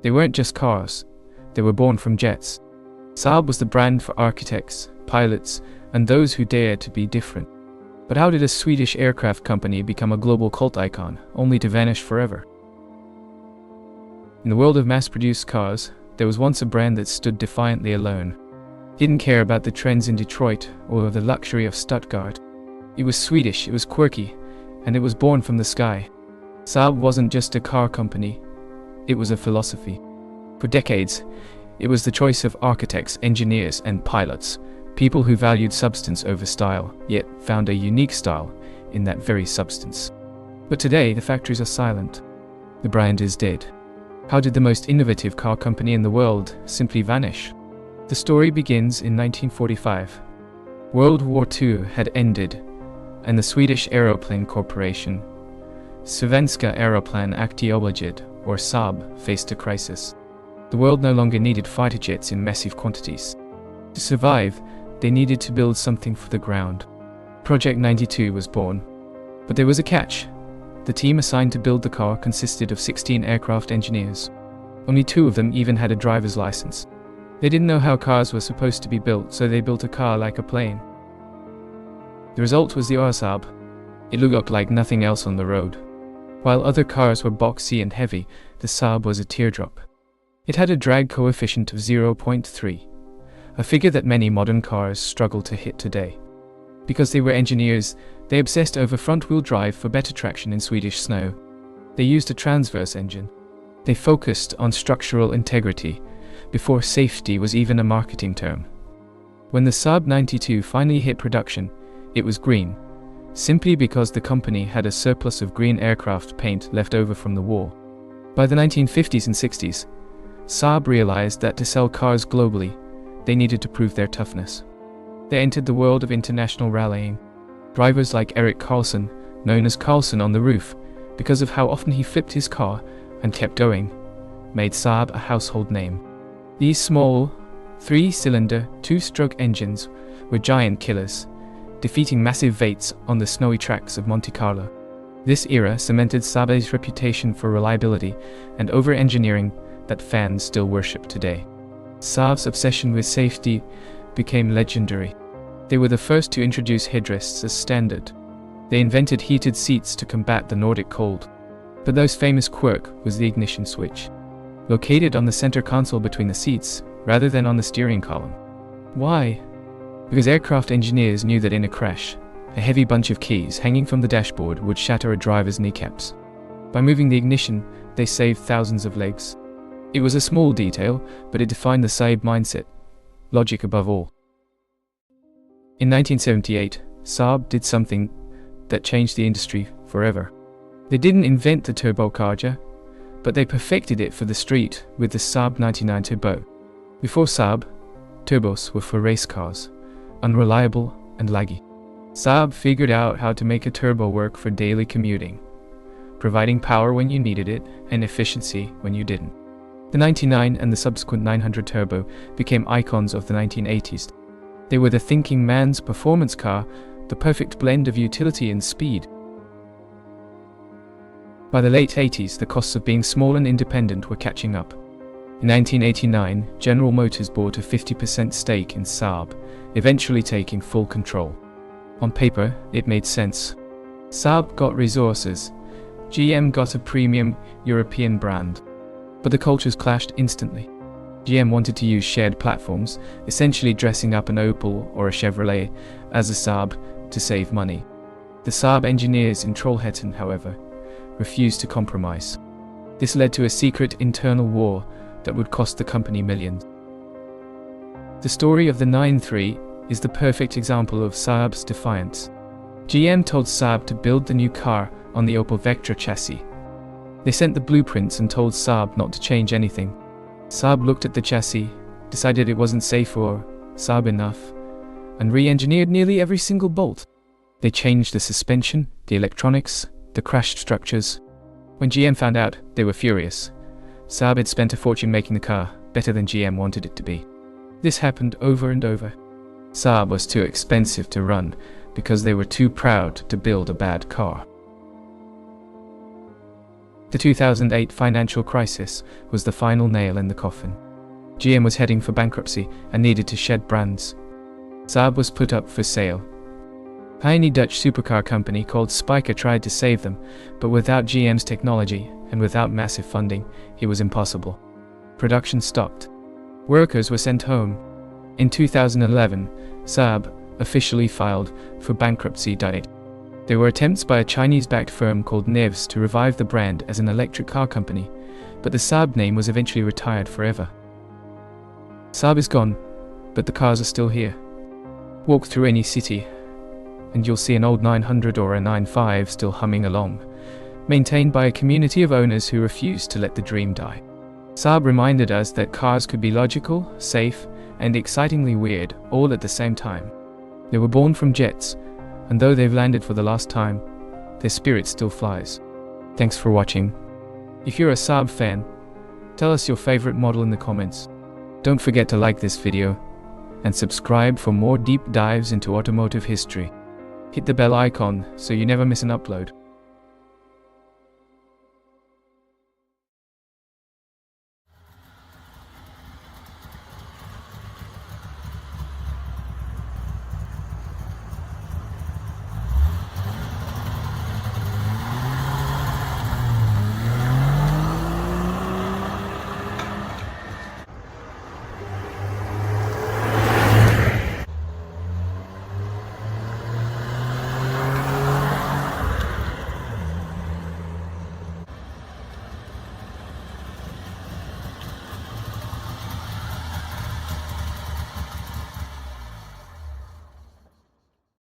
They weren't just cars, they were born from jets. Saab was the brand for architects, pilots, and those who dared to be different. But how did a Swedish aircraft company become a global cult icon, only to vanish forever? In the world of mass-produced cars, there was once a brand that stood defiantly alone. It didn't care about the trends in Detroit or the luxury of Stuttgart. It was Swedish, it was quirky, and it was born from the sky. Saab wasn't just a car company, it was a philosophy. For decades, it was the choice of architects, engineers, and pilots, people who valued substance over style, yet found a unique style in that very substance. But today, the factories are silent. The brand is dead. How did the most innovative car company in the world simply vanish? The story begins in 1945. World War II had ended, and the Swedish Aeroplane Corporation, Svenska Aeroplan Aktiebolaget, or Saab, faced a crisis. The world no longer needed fighter jets in massive quantities. To survive, they needed to build something for the ground. Project 92 was born. But there was a catch. The team assigned to build the car consisted of 16 aircraft engineers. Only 2 of them even had a driver's license. They didn't know how cars were supposed to be built, so they built a car like a plane. The result was the Ursaab. It looked like nothing else on the road. While other cars were boxy and heavy, the Saab was a teardrop. It had a drag coefficient of 0.3, a figure that many modern cars struggle to hit today. Because they were engineers, they obsessed over front-wheel drive for better traction in Swedish snow. They used a transverse engine. They focused on structural integrity, before safety was even a marketing term. When the Saab 92 finally hit production, it was green, simply because the company had a surplus of green aircraft paint left over from the war. By the 1950s and 60s, Saab realized that to sell cars globally, they needed to prove their toughness. They entered the world of international rallying. Drivers like Erik Karlsson, known as Karlsson on the roof, because of how often he flipped his car and kept going, made Saab a household name. These small, 3-cylinder, 2-stroke engines were giant killers, defeating massive Vates on the snowy tracks of Monte Carlo. This era cemented Saab's reputation for reliability and over-engineering that fans still worship today. Saab's obsession with safety became legendary. They were the first to introduce headrests as standard. They invented heated seats to combat the Nordic cold. But the most famous quirk was the ignition switch, located on the center console between the seats, rather than on the steering column. Why? Because aircraft engineers knew that in a crash, a heavy bunch of keys hanging from the dashboard would shatter a driver's kneecaps. By moving the ignition, they saved thousands of legs. It was a small detail, but it defined the Saab mindset. Logic above all. In 1978, Saab did something that changed the industry forever. They didn't invent the turbocharger, but they perfected it for the street with the Saab 99 Turbo. Before Saab, turbos were for race cars, unreliable and laggy. Saab figured out how to make a turbo work for daily commuting, providing power when you needed it and efficiency when you didn't. The 99 and the subsequent 900 Turbo became icons of the 1980s. They were the thinking man's performance car, the perfect blend of utility and speed. By the late 80s, the costs of being small and independent were catching up. In 1989, General Motors bought a 50% stake in Saab, eventually taking full control. On paper, it made sense. Saab got resources. GM got a premium European brand. But the cultures clashed instantly. GM wanted to use shared platforms, essentially dressing up an Opel or a Chevrolet as a Saab to save money. The Saab engineers in Trollhättan, however, refused to compromise. This led to a secret internal war that would cost the company millions. The story of the 9-3 is the perfect example of Saab's defiance. GM told Saab to build the new car on the Opel Vectra chassis. They sent the blueprints and told Saab not to change anything. Saab looked at the chassis, decided it wasn't safe or Saab enough, and re-engineered nearly every single bolt. They changed the suspension, the electronics, the crashed structures. When GM found out, they were furious. Saab had spent a fortune making the car, better than GM wanted it to be. This happened over and over. Saab was too expensive to run because they were too proud to build a bad car. The 2008 financial crisis was the final nail in the coffin. GM was heading for bankruptcy and needed to shed brands. Saab was put up for sale. A tiny Dutch supercar company called Spyker tried to save them, but without GM's technology and without massive funding, it was impossible. Production stopped. Workers were sent home. In 2011, Saab officially filed for bankruptcy. There were attempts by a Chinese-backed firm called NEVS to revive the brand as an electric car company, but the Saab name was eventually retired forever. Saab is gone, but the cars are still here. Walk through any city, and you'll see an old 900 or a 95 still humming along, maintained by a community of owners who refused to let the dream die. Saab reminded us that cars could be logical, safe, and excitingly weird, all at the same time. They were born from jets, and though they've landed for the last time, their spirit still flies. Thanks for watching. If you're a Saab fan, tell us your favorite model in the comments. Don't forget to like this video, and subscribe for more deep dives into automotive history. Hit the bell icon so you never miss an upload.